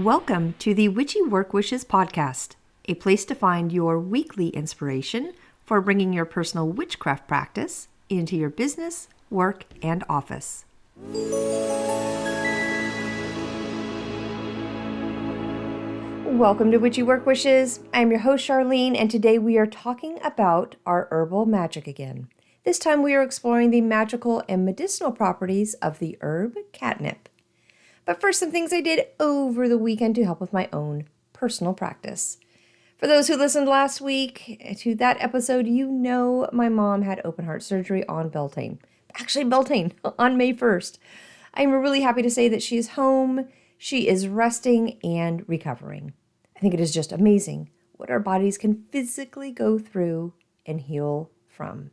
Welcome to the Witchy Work Wishes podcast, a place to find your weekly inspiration for bringing your personal witchcraft practice into your business, work, and office. Welcome to Witchy Work Wishes. I'm your host, Charlene, and today we are talking about our herbal magic again. This time we are exploring the magical and medicinal properties of the herb catnip. But first, some things I did over the weekend to help with my own personal practice. For those who listened last week to that episode, you know my mom had open heart surgery on Beltane. Actually, Beltane on May 1st. I'm really happy to say that she is home, she is resting and recovering. I think it is just amazing what our bodies can physically go through and heal from.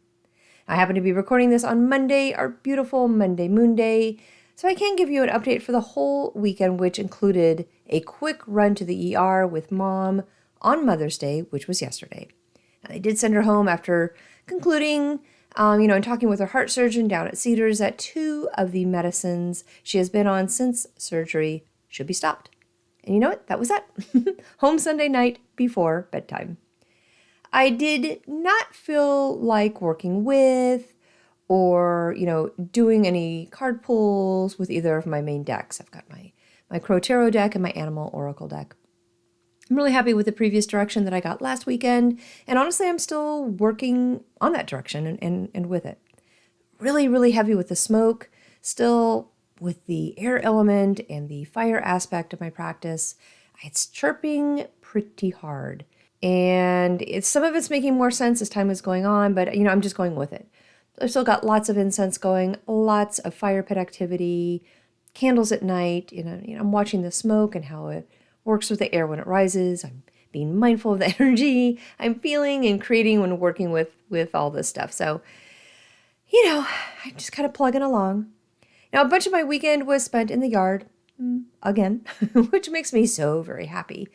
I happen to be recording this on Monday, our beautiful Monday Moon Day, so I can give you an update for the whole weekend, which included a quick run to the ER with Mom on Mother's Day, which was yesterday. Now, they did send her home after concluding, and talking with her heart surgeon down at Cedars that 2 of the medicines she has been on since surgery should be stopped. And you know what? That was that. Home Sunday night before bedtime. I did not feel like working with or, doing any card pulls with either of my main decks. I've got my Crow Tarot deck and my Animal Oracle deck. I'm really happy with the previous direction that I got last weekend, and honestly, I'm still working on that direction and with it. Really, really heavy with the smoke, still with the air element and the fire aspect of my practice. It's chirping pretty hard, and some of it's making more sense as time is going on, but, I'm just going with it. I've still got lots of incense going, lots of fire pit activity, candles at night. I'm watching the smoke and how it works with the air when it rises. I'm being mindful of the energy I'm feeling and creating when working with all this stuff. So, I'm just kind of plugging along. Now, a bunch of my weekend was spent in the yard, again, which makes me so very happy.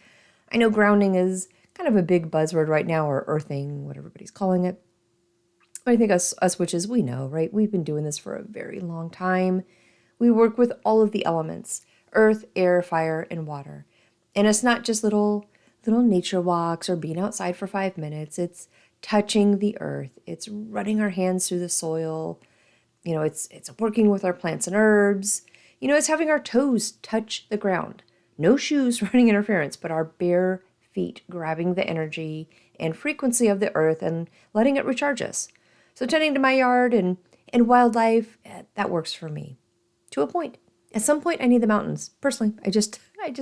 I know grounding is kind of a big buzzword right now, or earthing, what everybody's calling it. I think us witches, we know, right? We've been doing this for a very long time. We work with all of the elements, earth, air, fire, and water. And it's not just little nature walks or being outside for 5 minutes. It's touching the earth. It's running our hands through the soil. It's working with our plants and herbs. It's having our toes touch the ground. No shoes for any interference, but our bare feet grabbing the energy and frequency of the earth and letting it recharge us. So tending to my yard and wildlife, that works for me. To a point. At some point, I need the mountains. Personally, I just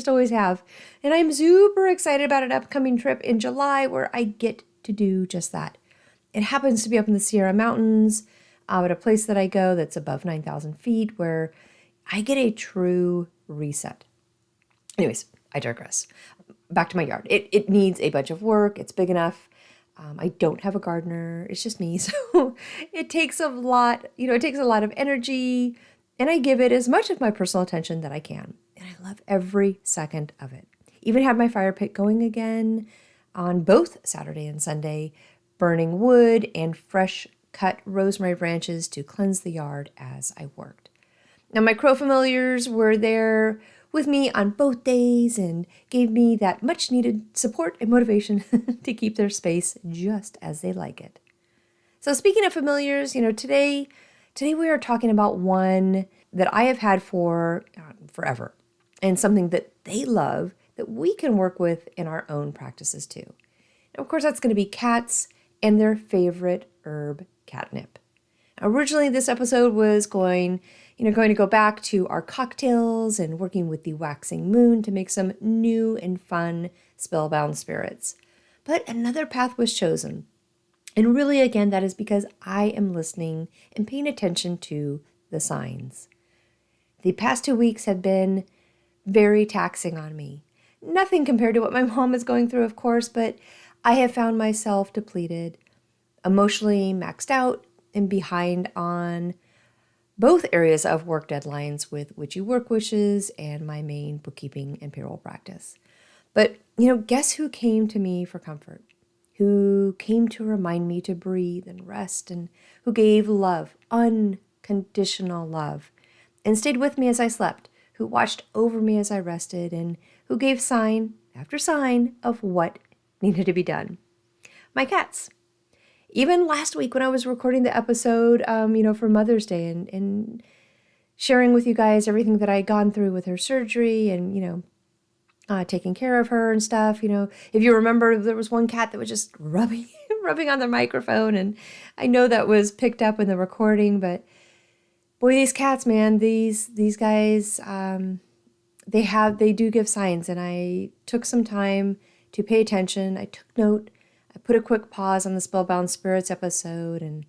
always have. And I'm super excited about an upcoming trip in July where I get to do just that. It happens to be up in the Sierra Mountains, at a place that I go that's above 9,000 feet where I get a true reset. Anyways, I digress. Back to my yard. It needs a bunch of work. It's big enough. I don't have a gardener. It's just me. So it takes a lot, it takes a lot of energy, and I give it as much of my personal attention that I can. And I love every second of it. Even had my fire pit going again on both Saturday and Sunday, burning wood and fresh cut rosemary branches to cleanse the yard as I worked. Now, my crow familiars were there with me on both days and gave me that much needed support and motivation to keep their space just as they like it. So speaking of familiars, today we are talking about one that I have had for forever, and something that they love that we can work with in our own practices too. And of course, that's going to be cats and their favorite herb, catnip. Originally, this episode was going to go back to our cocktails and working with the waxing moon to make some new and fun spellbound spirits. But another path was chosen. And really, again, that is because I am listening and paying attention to the signs. The past 2 weeks have been very taxing on me. Nothing compared to what my mom is going through, of course, but I have found myself depleted, emotionally maxed out, and behind on both areas of work deadlines with Witchy Work Wishes and my main bookkeeping and payroll practice. But, guess who came to me for comfort? Who came to remind me to breathe and rest, and who gave love, unconditional love, and stayed with me as I slept, who watched over me as I rested and who gave sign after sign of what needed to be done. My cats. Even last week when I was recording the episode, for Mother's Day and sharing with you guys everything that I had gone through with her surgery and, taking care of her and stuff. If you remember, there was one cat that was just rubbing on the microphone, and I know that was picked up in the recording, but boy, these cats, man, these guys, they do give signs, and I took some time to pay attention. I took note. I put a quick pause on the Spellbound Spirits episode and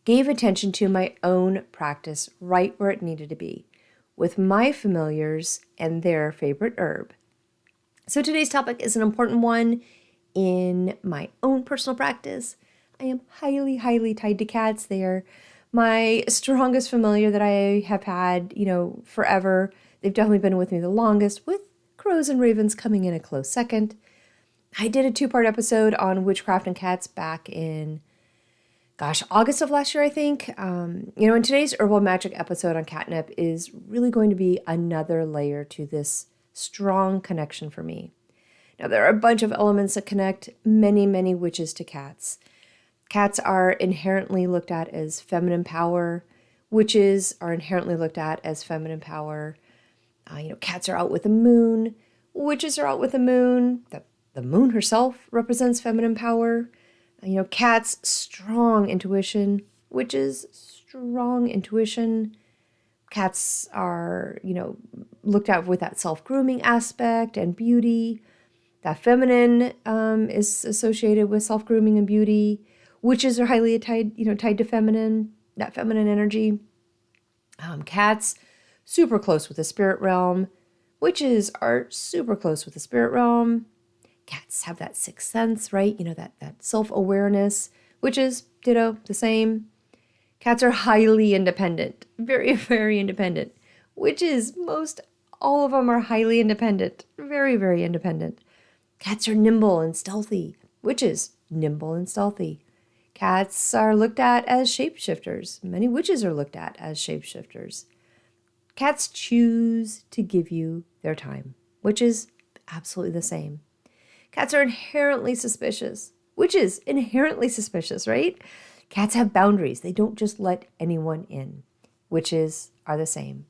gave attention to my own practice right where it needed to be, with my familiars and their favorite herb. So today's topic is an important one in my own personal practice. I am highly, highly tied to cats. They are my strongest familiar that I have had, forever. They've definitely been with me the longest, with crows and ravens coming in a close second. I did a 2-part episode on Witchcraft Cats back in, August of last year, I think. And today's Herbal Magic episode on catnip is really going to be another layer to this strong connection for me. Now, there are a bunch of elements that connect many, many witches to cats. Cats are inherently looked at as feminine power. Witches are inherently looked at as feminine power. Cats are out with the moon. Witches are out with the moon. The moon herself represents feminine power. Cats, strong intuition. Witches, strong intuition. Cats are, looked at with that self-grooming aspect and beauty. That feminine is associated with self-grooming and beauty. Witches are highly tied to feminine, that feminine energy. Cats, super close with the spirit realm. Witches are super close with the spirit realm. Cats have that sixth sense, right? That self-awareness. Witches, ditto, the same. Cats are highly independent, very, very independent. Witches, most all of them are highly independent, very, very independent. Cats are nimble and stealthy. Witches, nimble and stealthy. Cats are looked at as shapeshifters. Many witches are looked at as shapeshifters. Cats choose to give you their time, which is absolutely the same. Cats are inherently suspicious. Witches, inherently suspicious, right? Cats have boundaries. They don't just let anyone in. Witches are the same.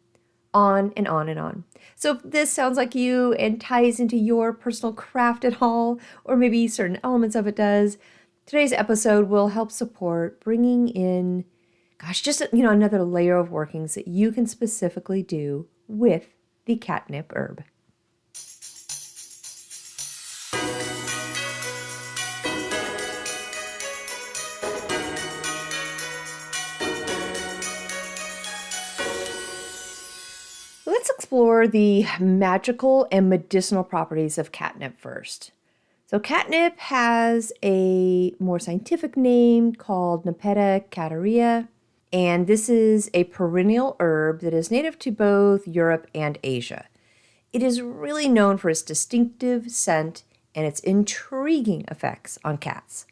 On and on and on. So if this sounds like you and ties into your personal craft at all, or maybe certain elements of it does, today's episode will help support bringing in, just another layer of workings that you can specifically do with the catnip herb. Let's explore the magical and medicinal properties of catnip first. So catnip has a more scientific name called Nepeta cataria, and this is a perennial herb that is native to both Europe and Asia. It is really known for its distinctive scent and its intriguing effects on cats.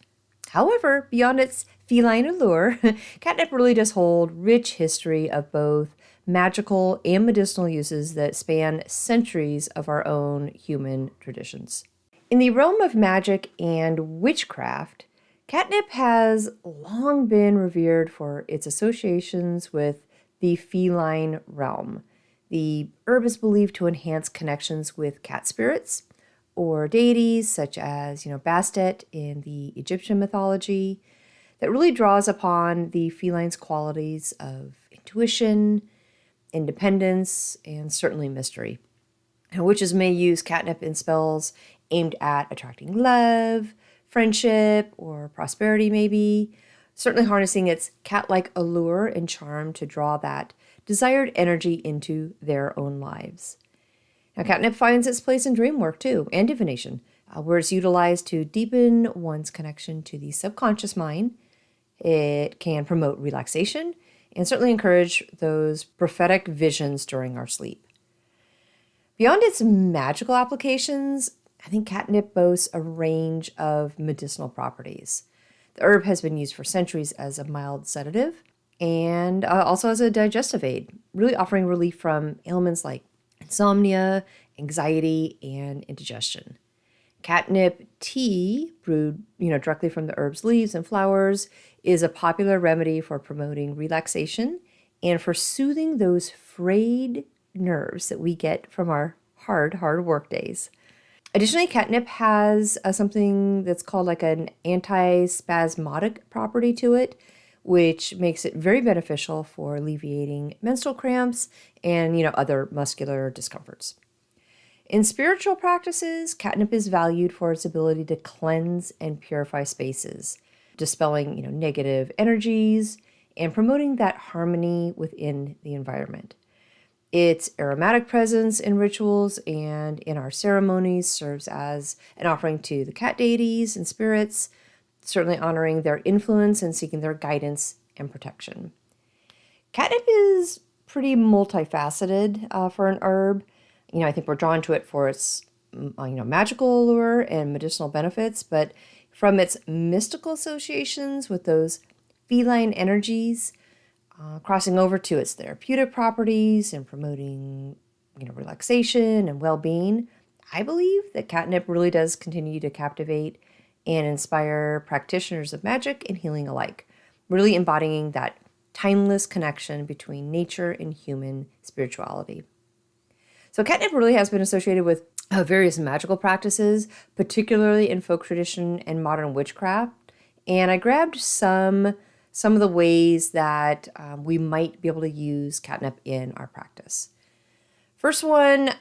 However, beyond its feline allure, catnip really does hold rich history of both magical and medicinal uses that span centuries of our own human traditions. In the realm of magic and witchcraft, catnip has long been revered for its associations with the feline realm. The herb is believed to enhance connections with cat spirits or deities such as, Bastet in the Egyptian mythology, that really draws upon the feline's qualities of intuition, independence, and certainly mystery. And witches may use catnip in spells aimed at attracting love, friendship, or prosperity maybe, certainly harnessing its cat-like allure and charm to draw that desired energy into their own lives. Now, catnip finds its place in dream work too, and divination, where it's utilized to deepen one's connection to the subconscious mind. It can promote relaxation and certainly encourage those prophetic visions during our sleep. Beyond its magical applications, I think catnip boasts a range of medicinal properties. The herb has been used for centuries as a mild sedative and also as a digestive aid, really offering relief from ailments like insomnia, anxiety, and indigestion. Catnip tea, brewed directly from the herb's leaves and flowers, is a popular remedy for promoting relaxation and for soothing those frayed nerves that we get from our hard work days. Additionally, catnip has something that's called like an antispasmodic property to it, which makes it very beneficial for alleviating menstrual cramps and other muscular discomforts. In spiritual practices, catnip is valued for its ability to cleanse and purify spaces, dispelling negative energies and promoting that harmony within the environment. Its aromatic presence in rituals and in our ceremonies serves as an offering to the cat deities and spirits, certainly honoring their influence and seeking their guidance and protection. Catnip is pretty multifaceted for an herb. I think we're drawn to it for its magical allure and medicinal benefits, but from its mystical associations with those feline energies, crossing over to its therapeutic properties and promoting relaxation and well-being, I believe that catnip really does continue to captivate and inspire practitioners of magic and healing alike, really embodying that timeless connection between nature and human spirituality. So catnip really has been associated with various magical practices, particularly in folk tradition and modern witchcraft. And I grabbed some of the ways that we might be able to use catnip in our practice. First one,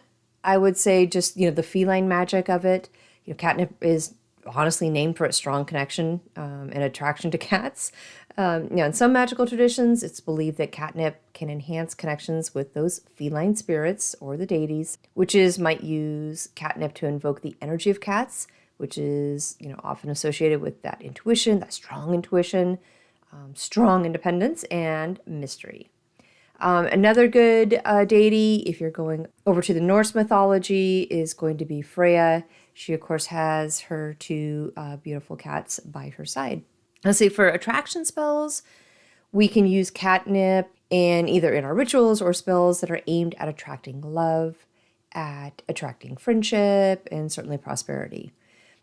I would say just, the feline magic of it. Catnip is honestly named for its strong connection and attraction to cats. In some magical traditions, it's believed that catnip can enhance connections with those feline spirits or the deities. Witches might use catnip to invoke the energy of cats, which is often associated with that intuition, that strong intuition, strong independence, and mystery. Another good deity, if you're going over to the Norse mythology, is going to be Freya. She, of course, has her two beautiful cats by her side. Let's see, for attraction spells, we can use catnip either in our rituals or spells that are aimed at attracting love, at attracting friendship, and certainly prosperity.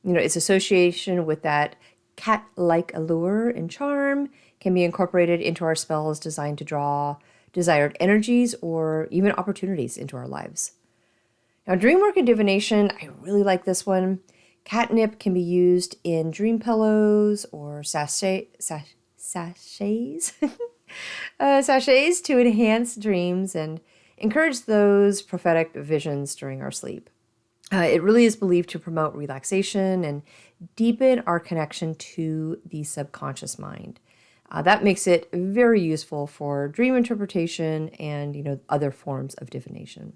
Its association with that cat-like allure and charm can be incorporated into our spells designed to draw desired energies or even opportunities into our lives. Now, dream work and divination, I really like this one. Catnip can be used in dream pillows or sachets sachets to enhance dreams and encourage those prophetic visions during our sleep. It really is believed to promote relaxation and deepen our connection to the subconscious mind. That makes it very useful for dream interpretation and other forms of divination.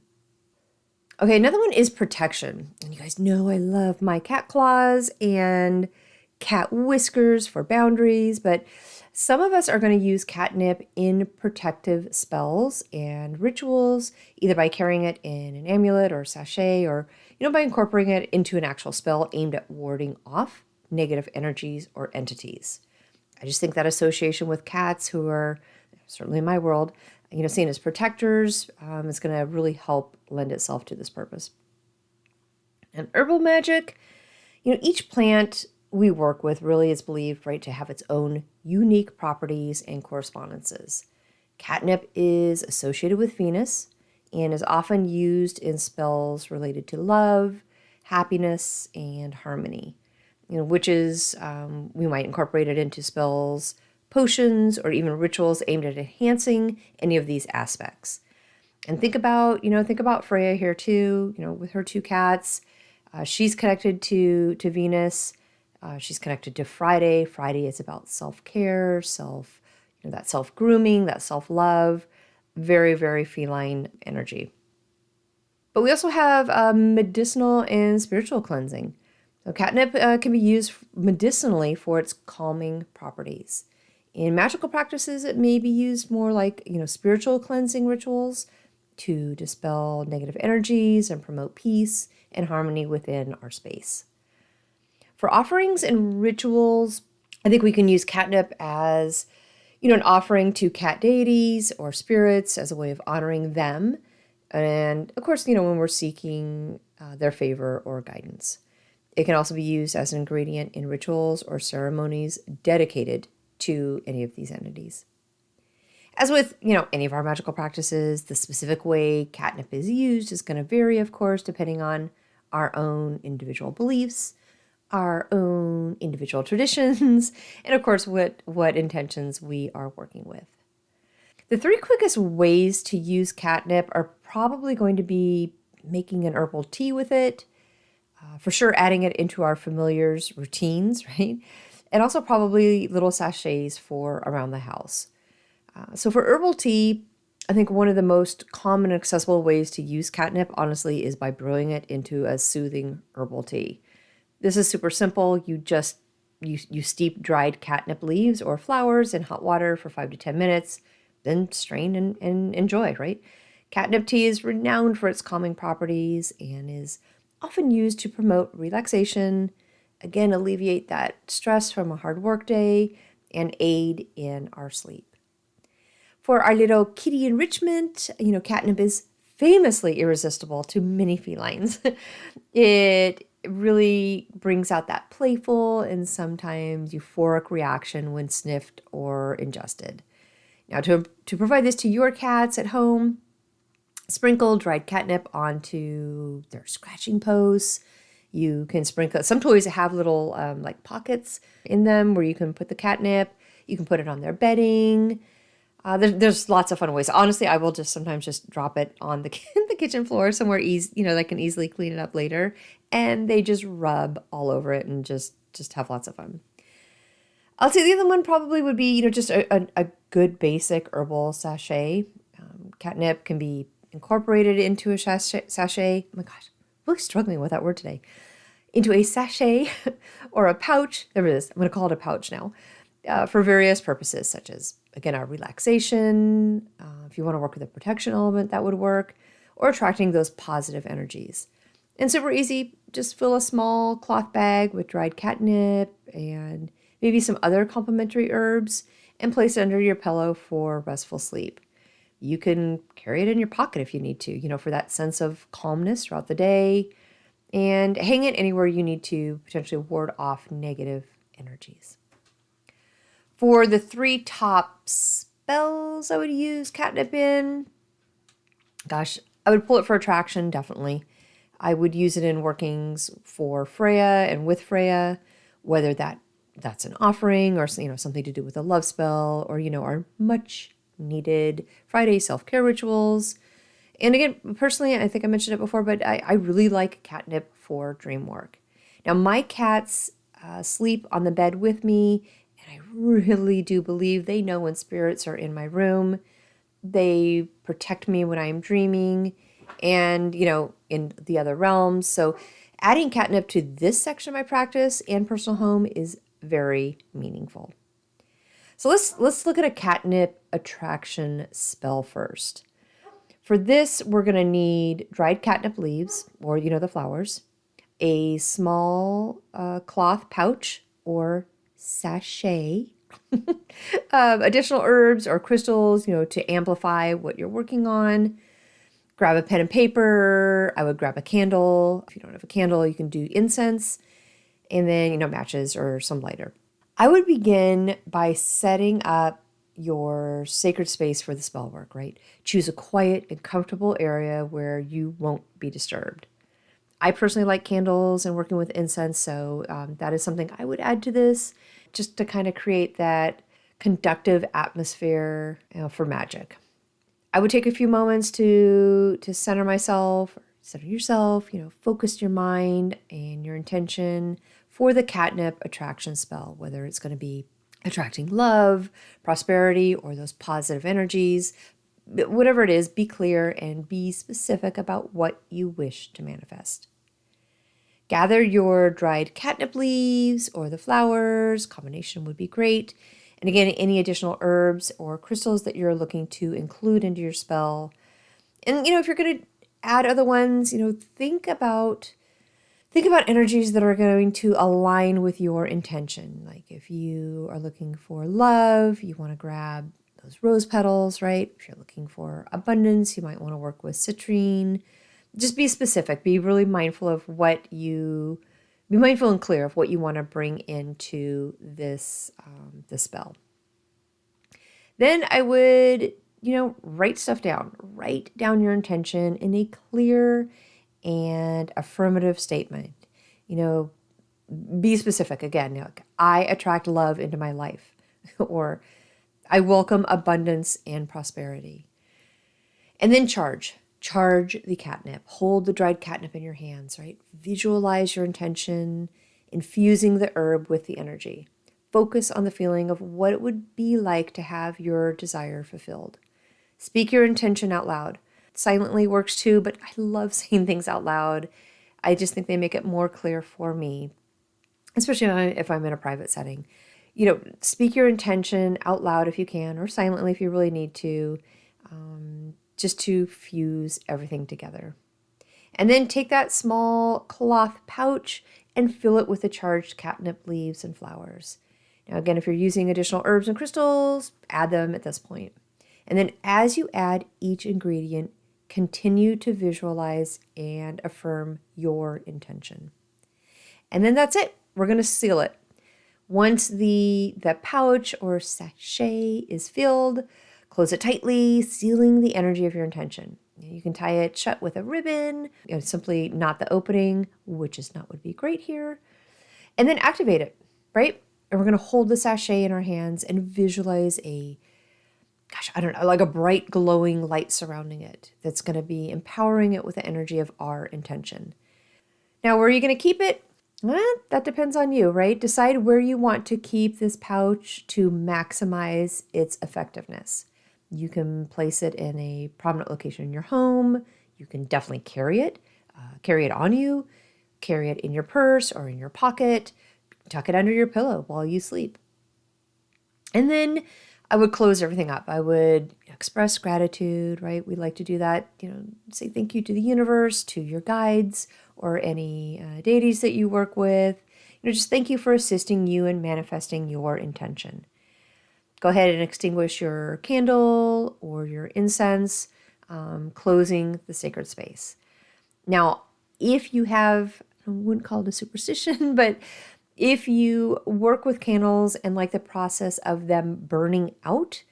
Okay, another one is protection. And you guys know I love my cat claws and cat whiskers for boundaries, but some of us are going to use catnip in protective spells and rituals, either by carrying it in an amulet or sachet or by incorporating it into an actual spell aimed at warding off negative energies or entities. I just think that association with cats, who are certainly in my world, seen as protectors, is going to really help lend itself to this purpose. And herbal magic, each plant we work with really is believed, right, to have its own unique properties and correspondences. Catnip is associated with Venus and is often used in spells related to love, happiness, and harmony. Witches, we might incorporate it into spells, potions, or even rituals aimed at enhancing any of these aspects. And think about Freya here too, with her two cats. She's connected to Venus. She's connected to Friday. Friday is about self-care, that self-grooming, that self-love, very, very feline energy. But we also have medicinal and spiritual cleansing. So catnip can be used medicinally for its calming properties. In magical practices, it may be used more like, spiritual cleansing rituals to dispel negative energies and promote peace and harmony within our space. For offerings and rituals, I think we can use catnip as, an offering to cat deities or spirits as a way of honoring them And of course, when we're seeking their favor or guidance. It can also be used as an ingredient in rituals or ceremonies dedicated to any of these entities. As with, any of our magical practices, the specific way catnip is used is going to vary, of course, depending on our own individual beliefs, our own individual traditions, and of course, what intentions we are working with. The 3 quickest ways to use catnip are probably going to be making an herbal tea with it, for sure adding it into our familiars' routines, right? And also probably little sachets for around the house. So for herbal tea, I think one of the most common and accessible ways to use catnip, honestly, is by brewing it into a soothing herbal tea. This is super simple. You steep dried catnip leaves or flowers in hot water for 5 to 10 minutes, then strain and enjoy, right? Catnip tea is renowned for its calming properties and is often used to promote relaxation, again, alleviate that stress from a hard work day, and aid in our sleep. For our little kitty enrichment, catnip is famously irresistible to many felines. It really brings out that playful and sometimes euphoric reaction when sniffed or ingested. Now, to provide this to your cats at home, sprinkle dried catnip onto their scratching posts. You can sprinkle, some toys have little like pockets in them where you can put the catnip. You can put it on their bedding. There's lots of fun ways. Honestly, I will sometimes just drop it on the kitchen floor somewhere they can easily clean it up later, and they just rub all over it and just have lots of fun. I'll say the other one probably would be, just a good basic herbal sachet. Catnip can be incorporated into a sachet. Oh my gosh, I'm really struggling with that word today. Into a sachet or a pouch. There it is. I'm going to call it a pouch now. For various purposes, such as, again, our relaxation. If you want to work with a protection element, that would work. Or attracting those positive energies. And super easy. Just fill a small cloth bag with dried catnip and maybe some other complementary herbs and place it under your pillow for restful sleep. You can carry it in your pocket if you need to, for that sense of calmness throughout the day. And hang it anywhere you need to potentially ward off negative energies. For the 3 top spells I would use catnip in, gosh, I would pull it for attraction, definitely. I would use it in workings for Freya and with Freya, whether that's an offering or something to do with a love spell or our much needed Friday self-care rituals. And again, personally, I think I mentioned it before, but I really like catnip for dream work. Now, my cats sleep on the bed with me, and I really do believe they know when spirits are in my room. They protect me when I'm dreaming and, in the other realms. So adding catnip to this section of my practice and personal home is very meaningful. So let's look at a catnip attraction spell first. For this, we're going to need dried catnip leaves, or the flowers, a small cloth pouch or sachet, additional herbs or crystals, to amplify what you're working on. Grab a pen and paper. I would grab a candle. If you don't have a candle, you can do incense, and then, matches or some lighter. I would begin by setting up your sacred space for the spell work, right? Choose a quiet and comfortable area where you won't be disturbed. I personally like candles and working with incense, so that is something I would add to this just to kind of create that conductive atmosphere for magic. I would take a few moments to center myself, center yourself, focus your mind and your intention for the catnip attraction spell, whether it's going to be attracting love, prosperity, or those positive energies. Whatever it is, be clear and be specific about what you wish to manifest. Gather your dried catnip leaves or the flowers. Combination would be great. And again, any additional herbs or crystals that you're looking to include into your spell. And, if you're going to add other ones, think about energies that are going to align with your intention. Like if you are looking for love, you want to grab those rose petals, right? If you're looking for abundance, you might want to work with citrine. Just be specific. Be really mindful of be mindful and clear of what you want to bring into this spell. Then I would, write stuff down. Write down your intention in a clear and affirmative statement. Be specific again. Like, I attract love into my life, or I welcome abundance and prosperity. And then charge the catnip. Hold the dried catnip in your hands, right? Visualize your intention, infusing the herb with the energy. Focus on the feeling of what it would be like to have your desire fulfilled. Speak your intention out loud. Silently works too, but I love saying things out loud. I just think they make it more clear for me, especially if I'm in a private setting. Speak your intention out loud if you can, or silently if you really need to, just to fuse everything together. And then take that small cloth pouch and fill it with the charged catnip leaves and flowers. Now, again, if you're using additional herbs and crystals, add them at this point. And then as you add each ingredient, continue to visualize and affirm your intention. And then that's it. We're going to seal it. Once the pouch or sachet is filled, close it tightly, sealing the energy of your intention. You can tie it shut with a ribbon, simply knot the opening, which is not would be great here, and then activate it, right? And we're going to hold the sachet in our hands and visualize like a bright glowing light surrounding it that's going to be empowering it with the energy of our intention. Now, where are you going to keep it? Well, that depends on you, right? Decide where you want to keep this pouch to maximize its effectiveness. You can place it in a prominent location in your home. You can definitely carry it on you, carry it in your purse or in your pocket, tuck it under your pillow while you sleep. And then I would close everything up. I would express gratitude, right? We like to do that, say thank you to the universe, to your guides, or any deities that you work with. Just thank you for assisting you in manifesting your intention. Go ahead and extinguish your candle or your incense, closing the sacred space. Now, if you have, I wouldn't call it a superstition, but if you work with candles and like the process of them burning out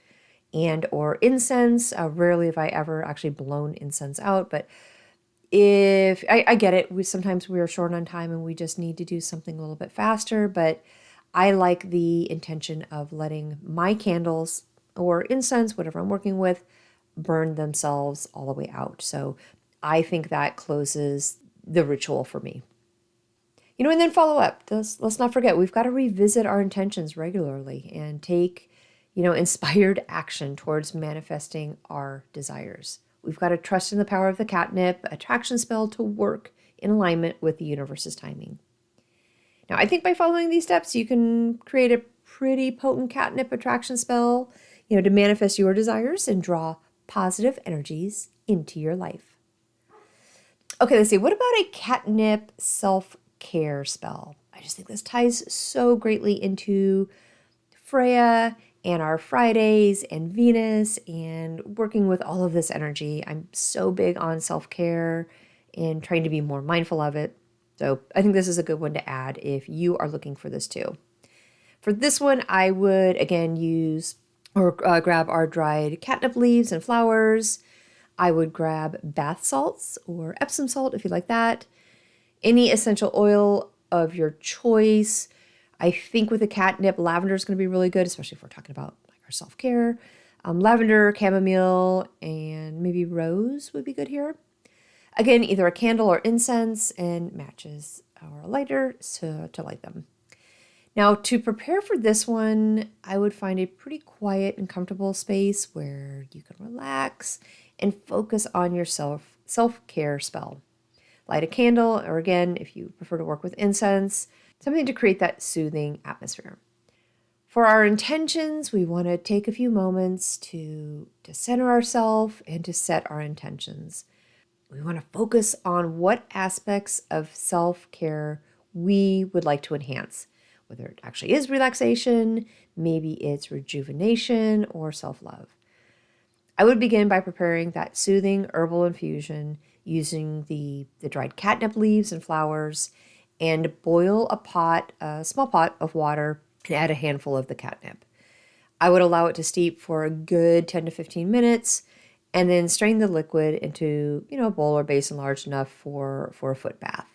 and or incense, rarely have I ever actually blown incense out, but if I get it, sometimes we are short on time and we just need to do something a little bit faster, but I like the intention of letting my candles or incense, whatever I'm working with, burn themselves all the way out. So I think that closes the ritual for me. And then follow up. Let's not forget, we've got to revisit our intentions regularly and take, inspired action towards manifesting our desires. We've got to trust in the power of the catnip attraction spell to work in alignment with the universe's timing. Now, I think by following these steps, you can create a pretty potent catnip attraction spell, to manifest your desires and draw positive energies into your life. Okay, let's see. What about a catnip self-care spell? I just think this ties so greatly into Freya and our Fridays and Venus and working with all of this energy. I'm so big on self-care and trying to be more mindful of it. So I think this is a good one to add if you are looking for this too. For this one, I would again use or grab our dried catnip leaves and flowers. I would grab bath salts or Epsom salt if you like that. Any essential oil of your choice. I think with the catnip, lavender is going to be really good, especially if we're talking about like our self-care. Lavender, chamomile, and maybe rose would be good here. Again, either a candle or incense and matches or a lighter to light them. Now, to prepare for this one, I would find a pretty quiet and comfortable space where you can relax and focus on your self-care spell. Light a candle, or again, if you prefer to work with incense, something to create that soothing atmosphere. For our intentions, we want to take a few moments to center ourselves and to set our intentions. We want to focus on what aspects of self-care we would like to enhance. whether it actually is relaxation, maybe it's rejuvenation or self-love. I would begin by preparing that soothing herbal infusion using the dried catnip leaves and flowers, and boil a small pot of water and add a handful of the catnip. I would allow it to steep for a good 10 to 15 minutes and then strain the liquid into, a bowl or basin large enough for a foot bath.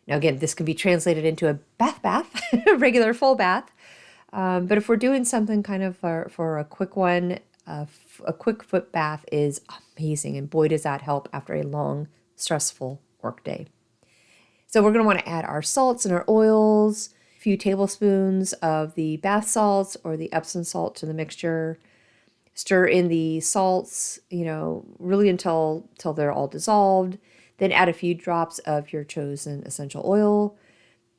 Now, again, this can be translated into a bath, a regular full bath. But if we're doing something kind of for a quick one, a quick foot bath is amazing. And boy, does that help after a long, stressful workday. So we're going to want to add our salts and our oils, a few tablespoons of the bath salts or the Epsom salt to the mixture. Stir in the salts, really until they're all dissolved. Then add a few drops of your chosen essential oil.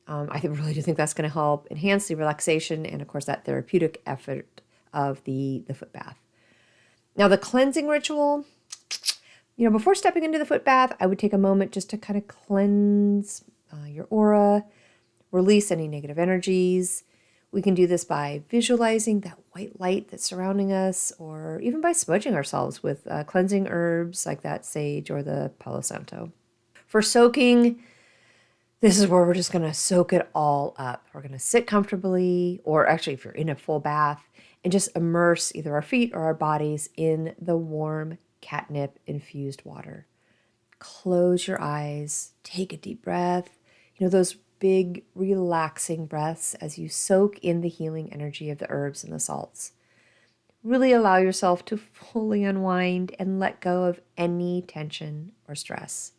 I really do think that's going to help enhance the relaxation and, of course, that therapeutic effort of the foot bath. Now, the cleansing ritual, before stepping into the foot bath, I would take a moment just to kind of cleanse your aura, release any negative energies. We can do this by visualizing that white light that's surrounding us, or even by smudging ourselves with cleansing herbs like that sage or the Palo Santo. For soaking, this is where we're just going to soak it all up. We're going to sit comfortably, or actually if you're in a full bath, and just immerse either our feet or our bodies in the warm catnip infused water. Close your eyes, take a deep breath. Those big relaxing breaths as you soak in the healing energy of the herbs and the salts. Really allow yourself to fully unwind and let go of any tension or stress.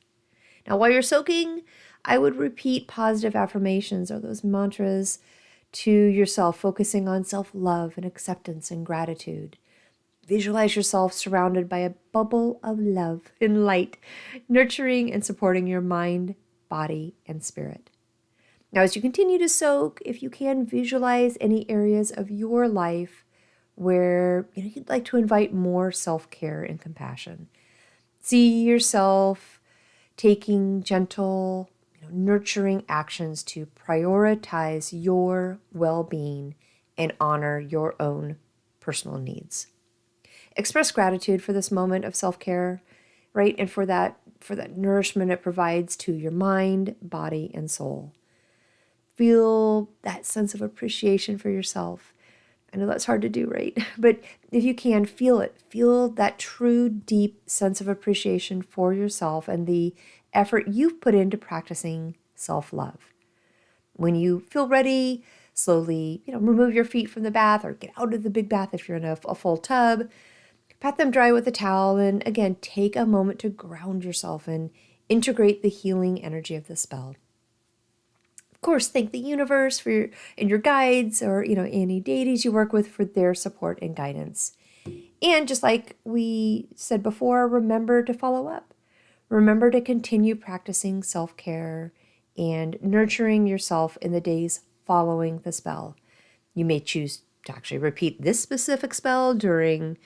Now, while you're soaking, I would repeat positive affirmations or those mantras to yourself, focusing on self-love and acceptance and gratitude. Visualize yourself surrounded by a bubble of love and light, nurturing and supporting your mind, body, and spirit. Now, as you continue to soak, if you can, visualize any areas of your life where you'd like to invite more self-care and compassion. See yourself taking gentle, nurturing actions to prioritize your well-being and honor your own personal needs. Express gratitude for this moment of self-care, right? And for that nourishment it provides to your mind, body, and soul. Feel that sense of appreciation for yourself. I know that's hard to do, right? But if you can, feel it. Feel that true, deep sense of appreciation for yourself and the effort you've put into practicing self-love. When you feel ready, slowly, remove your feet from the bath or get out of the big bath if you're in a full tub. Pat them dry with a towel, and again, take a moment to ground yourself and integrate the healing energy of the spell. Of course, thank the universe and your guides or any deities you work with for their support and guidance. And just like we said before, remember to follow up. Remember to continue practicing self-care and nurturing yourself in the days following the spell. You may choose to actually repeat this specific spell during,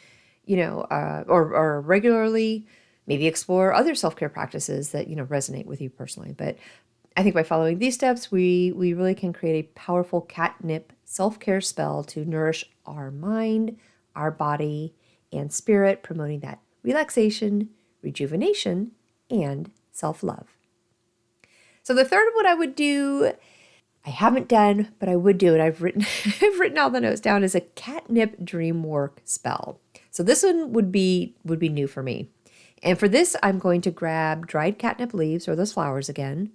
or regularly. Maybe explore other self-care practices that, resonate with you personally. But I think by following these steps, we really can create a powerful catnip self-care spell to nourish our mind, our body, and spirit, promoting that relaxation, rejuvenation, and self-love. So the third one I would do, I haven't done, but I would do it. I've written all the notes down, is a catnip dream work spell. So this one would be new for me. And for this, I'm going to grab dried catnip leaves or those flowers again,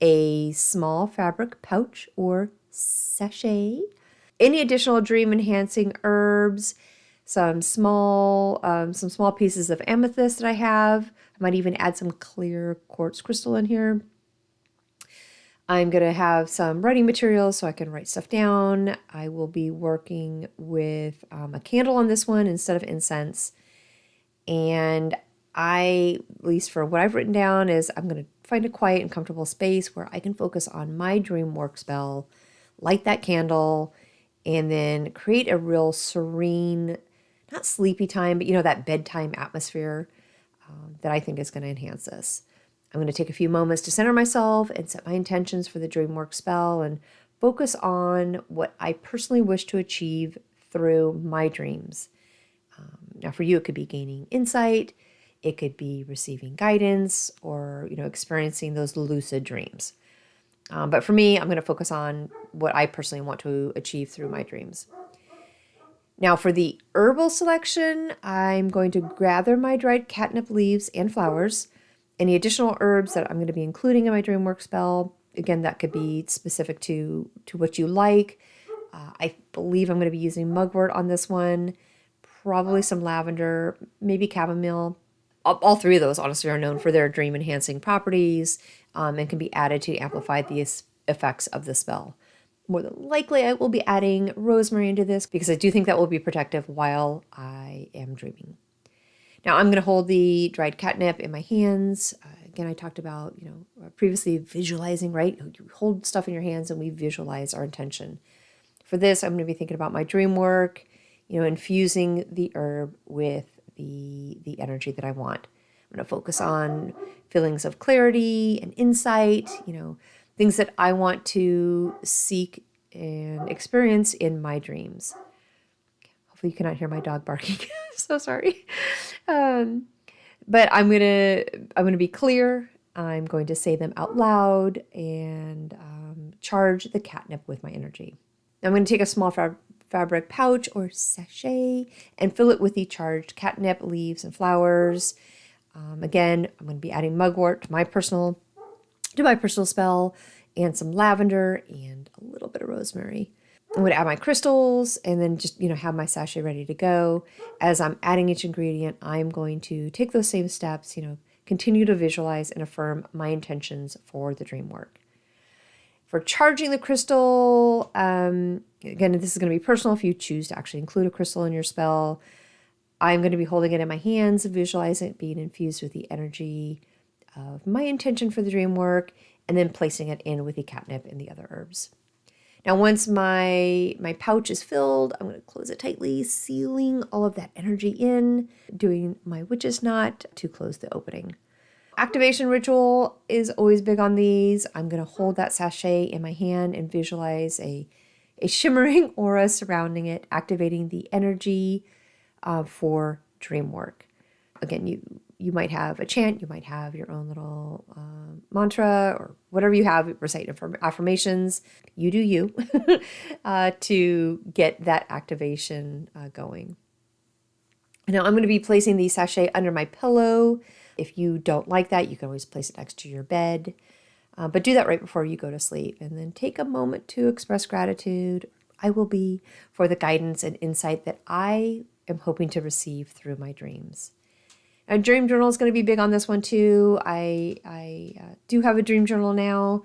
a small fabric pouch or sachet, any additional dream enhancing herbs, some small pieces of amethyst that I have. I might even add some clear quartz crystal in here. I'm going to have some writing materials so I can write stuff down. I will be working with a candle on this one instead of incense. And at least for what I've written down, is I'm going to find a quiet and comfortable space where I can focus on my dream work spell, light that candle, and then create a real serene, not sleepy time, but that bedtime atmosphere that I think is going to enhance this. I'm going to take a few moments to center myself and set my intentions for the dream work spell and focus on what I personally wish to achieve through my dreams. Now for you, it could be gaining insight, it could be receiving guidance, or, experiencing those lucid dreams. But for me, I'm going to focus on what I personally want to achieve through my dreams. Now for the herbal selection, I'm going to gather my dried catnip leaves and flowers. Any additional herbs that I'm going to be including in my dream work spell, again, that could be specific to what you like. I believe I'm going to be using mugwort on this one, probably some lavender, maybe chamomile. All three of those, honestly, are known for their dream-enhancing properties and can be added to amplify the effects of the spell. More than likely, I will be adding rosemary into this because I do think that will be protective while I am dreaming. Now, I'm going to hold the dried catnip in my hands. Again, I talked about, previously visualizing, right? You hold stuff in your hands and we visualize our intention. For this, I'm going to be thinking about my dream work, infusing the herb with the energy that I want. I'm going to focus on feelings of clarity and insight, things that I want to seek and experience in my dreams. Hopefully you cannot hear my dog barking. So sorry. But I'm gonna be clear. I'm going to say them out loud and charge the catnip with my energy. I'm going to take a small fabric pouch or sachet and fill it with the charged catnip leaves and flowers. Again, I'm going to be adding mugwort to my personal spell, and some lavender and a little bit of rosemary. I'm going to add my crystals and then just, have my sachet ready to go. As I'm adding each ingredient, I'm going to take those same steps, continue to visualize and affirm my intentions for the dream work. For charging the crystal, again, this is going to be personal if you choose to actually include a crystal in your spell. I'm going to be holding it in my hands, visualizing it being infused with the energy of my intention for the dream work, and then placing it in with the catnip and the other herbs. Now, once my pouch is filled, I'm going to close it tightly, sealing all of that energy in, doing my witch's knot to close the opening. Activation ritual is always big on these. I'm going to hold that sachet in my hand and visualize a shimmering aura surrounding it, activating the energy for dream work. Again, you might have a chant, you might have your own little mantra or whatever you have, recite affirmations. You do you to get that activation going. Now I'm going to be placing the sachet under my pillow. If you don't like that, you can always place it next to your bed. But do that right before you go to sleep. And then take a moment to express gratitude. I will be for the guidance and insight that I am hoping to receive through my dreams. A dream journal is going to be big on this one too. I do have a dream journal now.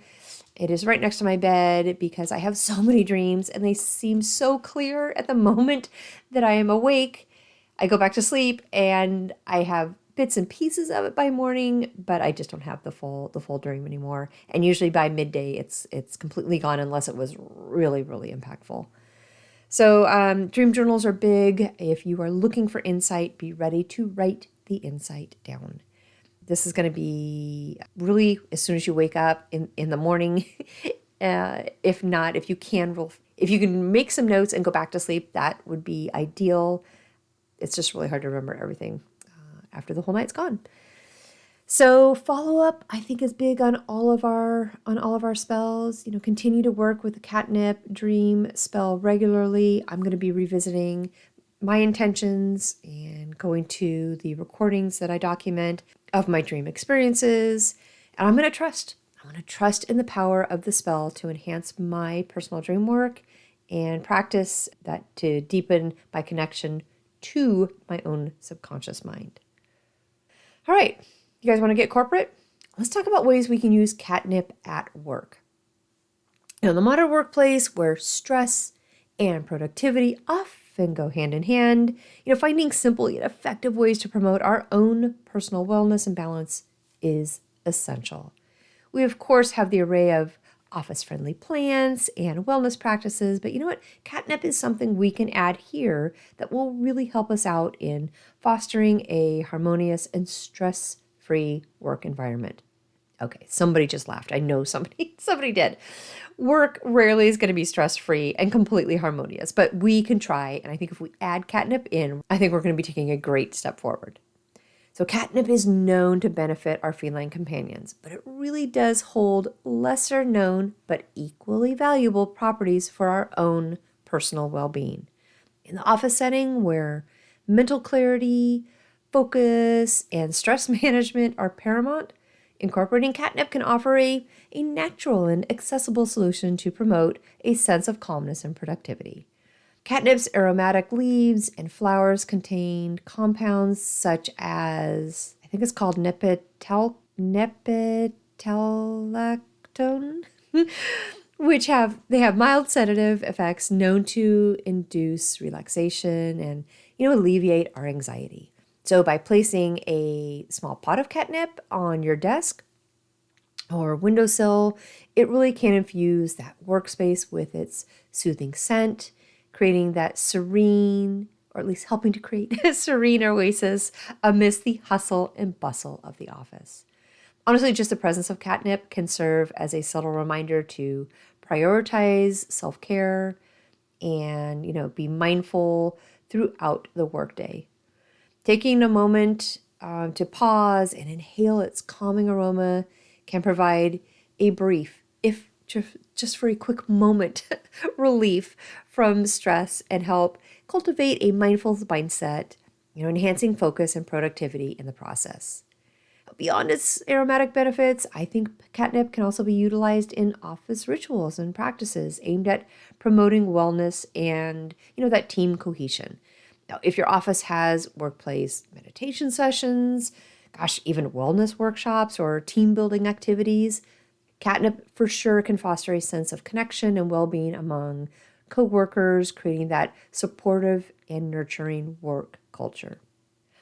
It is right next to my bed because I have so many dreams and they seem so clear at the moment that I am awake. I go back to sleep and I have bits and pieces of it by morning, but I just don't have the full dream anymore. And usually by midday, it's completely gone unless it was really, really impactful. So dream journals are big. If you are looking for insight, be ready to write the insight down. This is going to be really as soon as you wake up in the morning. If not, if you can make some notes and go back to sleep, that would be ideal. It's just really hard to remember everything after the whole night's gone. So follow up, I think, is big on all of our spells. Continue to work with the catnip dream spell regularly. I'm going to be revisiting my intentions and going to the recordings that I document of my dream experiences. And I'm going to trust. I want to trust in the power of the spell to enhance my personal dream work and practice that to deepen my connection to my own subconscious mind. All right, you guys want to get corporate? Let's talk about ways we can use catnip at work. In the modern workplace where stress and productivity often go hand in hand, finding simple yet effective ways to promote our own personal wellness and balance is essential. We, of course, have the array of office-friendly plants and wellness practices, but you know what? Catnip is something we can add here that will really help us out in fostering a harmonious and stress-free work environment. Okay, somebody just laughed. I know somebody somebody did. Work rarely is going to be stress-free and completely harmonious, but we can try. And I think if we add catnip in, I think we're going to be taking a great step forward. So catnip is known to benefit our feline companions, but it really does hold lesser known but equally valuable properties for our own personal well-being. In the office setting where mental clarity, focus, and stress management are paramount, incorporating catnip can offer a natural and accessible solution to promote a sense of calmness and productivity. Catnip's aromatic leaves and flowers contain compounds such as, I think it's called nepetalactone, which have mild sedative effects known to induce relaxation and, alleviate our anxiety. So by placing a small pot of catnip on your desk or windowsill, it really can infuse that workspace with its soothing scent, creating that serene, or at least helping to create a serene oasis amidst the hustle and bustle of the office. Honestly, just the presence of catnip can serve as a subtle reminder to prioritize self-care and, be mindful throughout the workday. Taking a moment to pause and inhale its calming aroma can provide a brief, if just for a quick moment, relief from stress and help cultivate a mindful mindset, enhancing focus and productivity in the process. Beyond its aromatic benefits, I think catnip can also be utilized in office rituals and practices aimed at promoting wellness and, that team cohesion. Now, if your office has workplace meditation sessions, even wellness workshops or team building activities, catnip for sure can foster a sense of connection and well-being among coworkers, creating that supportive and nurturing work culture.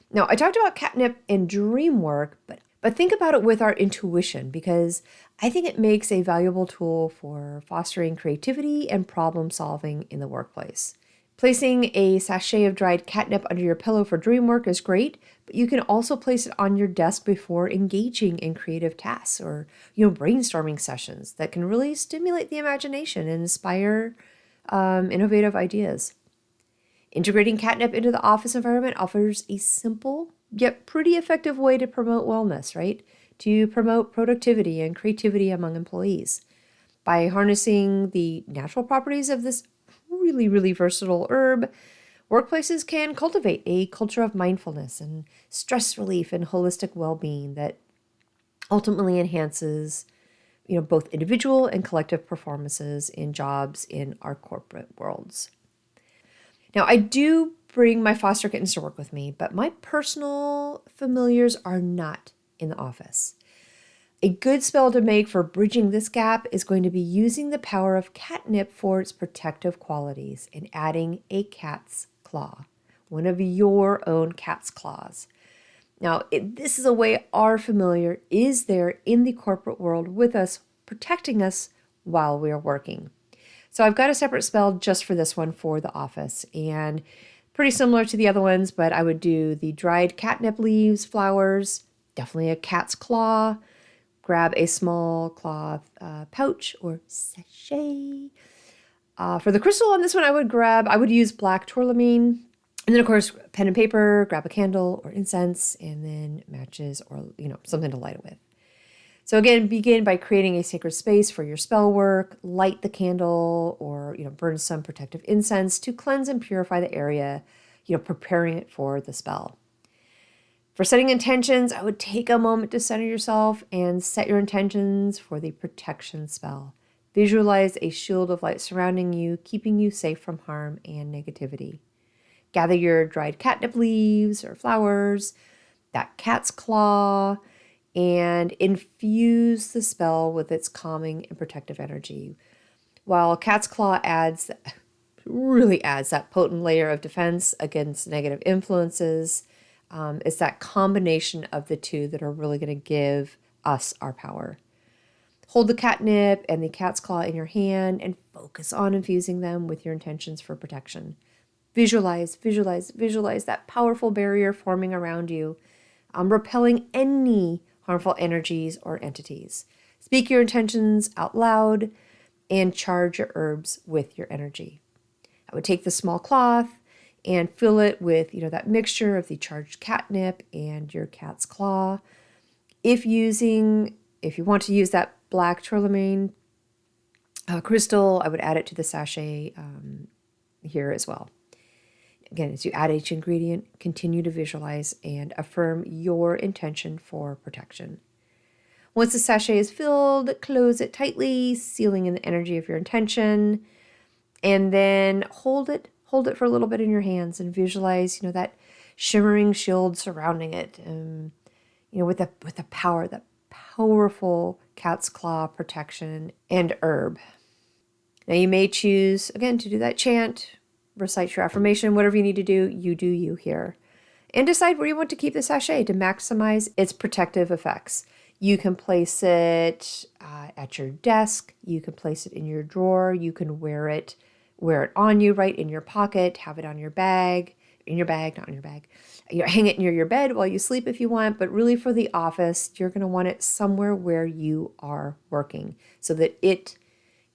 Now, I talked about catnip in dream work, but think about it with our intuition, because I think it makes a valuable tool for fostering creativity and problem solving in the workplace. Placing a sachet of dried catnip under your pillow for dream work is great, but you can also place it on your desk before engaging in creative tasks or, brainstorming sessions that can really stimulate the imagination and inspire innovative ideas. Integrating catnip into the office environment offers a simple yet pretty effective way to promote wellness, right? To promote productivity and creativity among employees. By harnessing the natural properties of this really, really versatile herb, workplaces can cultivate a culture of mindfulness and stress relief and holistic well-being that ultimately enhances, both individual and collective performances in jobs in our corporate worlds. Now, I do bring my foster kittens to work with me, but my personal familiars are not in the office. A good spell to make for bridging this gap is going to be using the power of catnip for its protective qualities and adding a cat's claw, one of your own cat's claws. Now, this is a way our familiar is there in the corporate world with us, protecting us while we are working. So I've got a separate spell just for this one for the office, and pretty similar to the other ones, but I would do the dried catnip leaves, flowers, definitely a cat's claw. Grab a small cloth pouch or sachet. For the crystal on this one, I would use black tourmaline. And then, of course, pen and paper, grab a candle or incense, and then matches or, something to light it with. So again, begin by creating a sacred space for your spell work. Light the candle or, burn some protective incense to cleanse and purify the area, preparing it for the spell. For setting intentions, I would take a moment to center yourself and set your intentions for the protection spell. Visualize a shield of light surrounding you, keeping you safe from harm and negativity. Gather your dried catnip leaves or flowers, that cat's claw, and infuse the spell with its calming and protective energy. While cat's claw really adds that potent layer of defense against negative influences, it's that combination of the two that are really going to give us our power. Hold the catnip and the cat's claw in your hand and focus on infusing them with your intentions for protection. Visualize that powerful barrier forming around you, repelling any harmful energies or entities. Speak your intentions out loud and charge your herbs with your energy. I would take the small cloth and fill it with, that mixture of the charged catnip and your cat's claw. If you want to use that black tourmaline crystal, I would add it to the sachet here as well. Again, as you add each ingredient, continue to visualize and affirm your intention for protection. Once the sachet is filled, close it tightly, sealing in the energy of your intention, and then hold it for a little bit in your hands and visualize, that shimmering shield surrounding it, with the power, that powerful cat's claw protection and herb. Now you may choose, again, to do that chant, recite your affirmation, whatever you need to do you here. And decide where you want to keep the sachet to maximize its protective effects. You can place it at your desk. You can place it in your drawer. You can wear it on you, right in your pocket, have it on your bag, not on your bag. Hang it near your bed while you sleep if you want, but really for the office, you're going to want it somewhere where you are working so that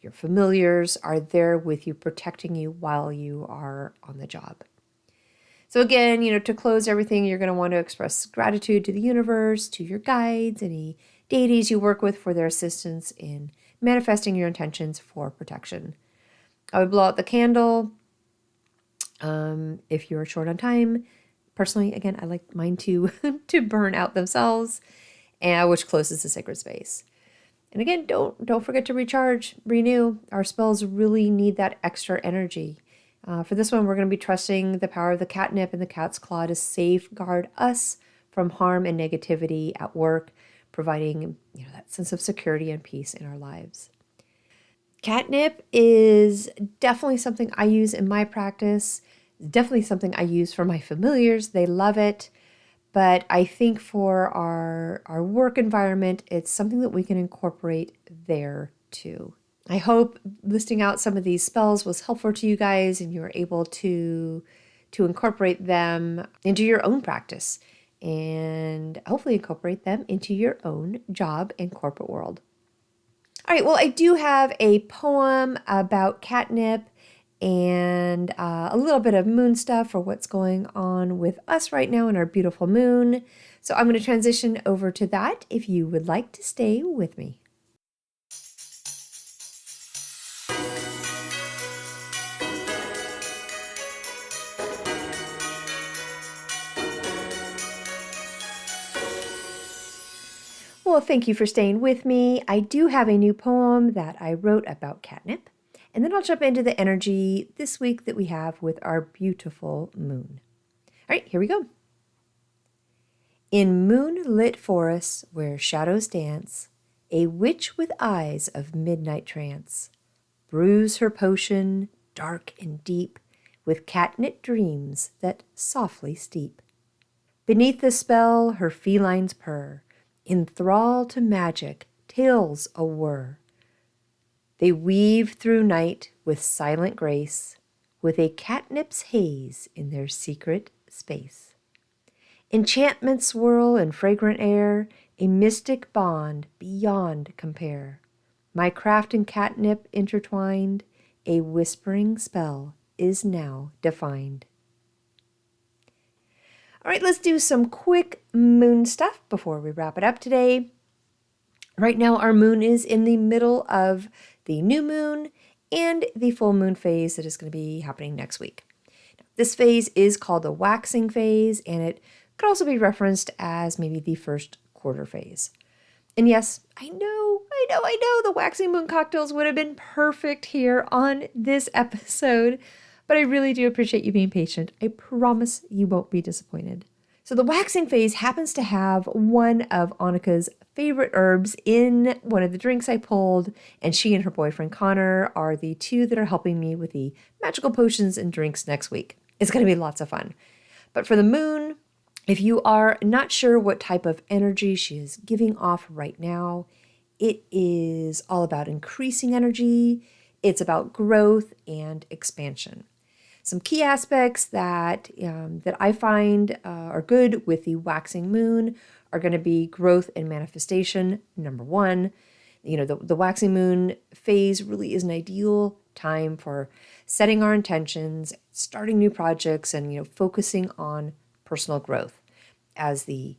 your familiars are there with you, protecting you while you are on the job. So again, to close everything, you're going to want to express gratitude to the universe, to your guides, any deities you work with for their assistance in manifesting your intentions for protection. I would blow out the candle if you're short on time. Personally, again, I like mine to burn out themselves, which closes the sacred space. And again, don't forget to recharge, renew. Our spells really need that extra energy. For this one, we're going to be trusting the power of the catnip and the cat's claw to safeguard us from harm and negativity at work, providing that sense of security and peace in our lives. Catnip is definitely something I use in my practice. It's definitely something I use for my familiars. They love it. But I think for our work environment, it's something that we can incorporate there too. I hope listing out some of these spells was helpful to you guys and you were able to incorporate them into your own practice and hopefully incorporate them into your own job and corporate world. All right, well, I do have a poem about catnip and a little bit of moon stuff for what's going on with us right now in our beautiful moon. So I'm going to transition over to that if you would like to stay with me. Well, thank you for staying with me. I do have a new poem that I wrote about catnip, and then I'll jump into the energy this week that we have with our beautiful moon. All right, here we go. In moonlit forests where shadows dance, a witch with eyes of midnight trance brews her potion, dark and deep, with catnip dreams that softly steep. Beneath the spell her felines purr, in thrall to magic, tales a-whir. They weave through night with silent grace, with a catnip's haze in their secret space. Enchantments swirl in fragrant air, a mystic bond beyond compare. My craft and catnip intertwined, a whispering spell is now defined. All right, let's do some quick moon stuff before we wrap it up today. Right now, our moon is in the middle of the new moon and the full moon phase that is going to be happening next week. This phase is called the waxing phase, and it could also be referenced as maybe the first quarter phase. And yes, I know, the waxing moon cocktails would have been perfect here on this episode, but I really do appreciate you being patient. I promise you won't be disappointed. So the waxing phase happens to have one of Annika's favorite herbs in one of the drinks I pulled, and she and her boyfriend Connor are the two that are helping me with the magical potions and drinks next week. It's going to be lots of fun. But for the moon, if you are not sure what type of energy she is giving off right now, it is all about increasing energy. It's about growth and expansion. Some key aspects that I find are good with the waxing moon are going to be growth and manifestation, number one. The waxing moon phase really is an ideal time for setting our intentions, starting new projects, and focusing on personal growth. As the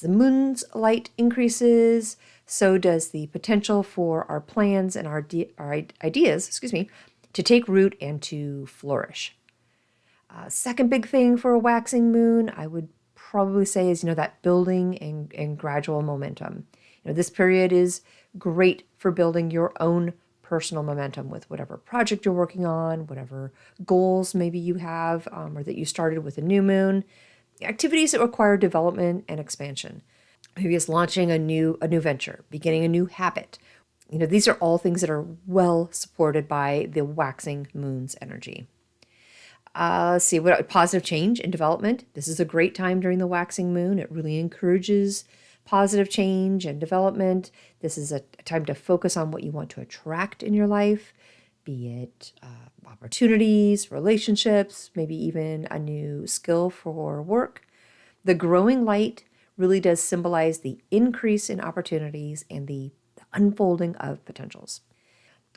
moon's light increases, so does the potential for our plans and our ideas, to take root and to flourish. Second big thing for a waxing moon, I would probably say, is that building and gradual momentum. This period is great for building your own personal momentum with whatever project you're working on, whatever goals maybe you have, or that you started with a new moon. Activities that require development and expansion. Maybe it's launching a new venture, beginning a new habit. These are all things that are well supported by the waxing moon's energy. Let's see, what positive change and development. This is a great time during the waxing moon. It really encourages positive change and development. This is a time to focus on what you want to attract in your life, be it opportunities, relationships, maybe even a new skill for work. The growing light really does symbolize the increase in opportunities and the unfolding of potentials.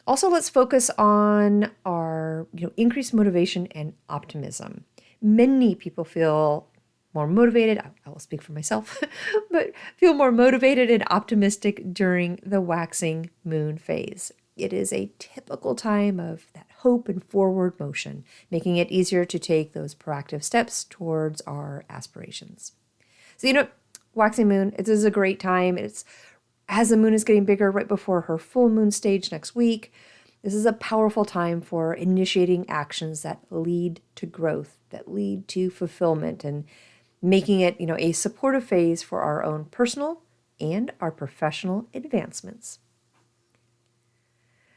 Also, let's focus on our increased motivation and optimism. Many people feel more motivated, I will speak for myself, but feel more motivated and optimistic during the waxing moon phase. It is a typical time of that hope and forward motion, making it easier to take those proactive steps towards our aspirations. So, waxing moon, it is a great time. It's as the moon is getting bigger right before her full moon stage next week. This is a powerful time for initiating actions that lead to growth, that lead to fulfillment, and making it, a supportive phase for our own personal and our professional advancements.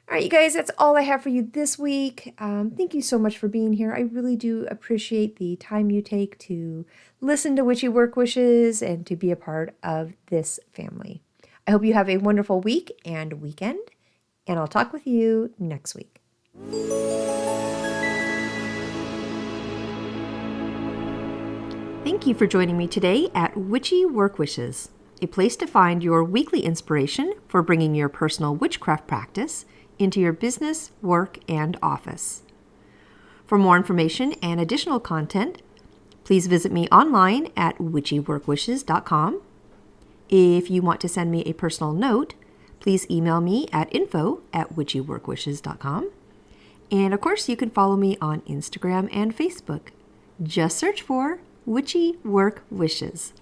All right, you guys, that's all I have for you this week. Thank you so much for being here. I really do appreciate the time you take to listen to Witchy Work Wishes and to be a part of this family. I hope you have a wonderful week and weekend, and I'll talk with you next week. Thank you for joining me today at Witchy Work Wishes, a place to find your weekly inspiration for bringing your personal witchcraft practice into your business, work, and office. For more information and additional content, please visit me online at witchyworkwishes.com. If you want to send me a personal note, please email me at info@witchyworkwishes.com. And of course, you can follow me on Instagram and Facebook. Just search for Witchy Work Wishes.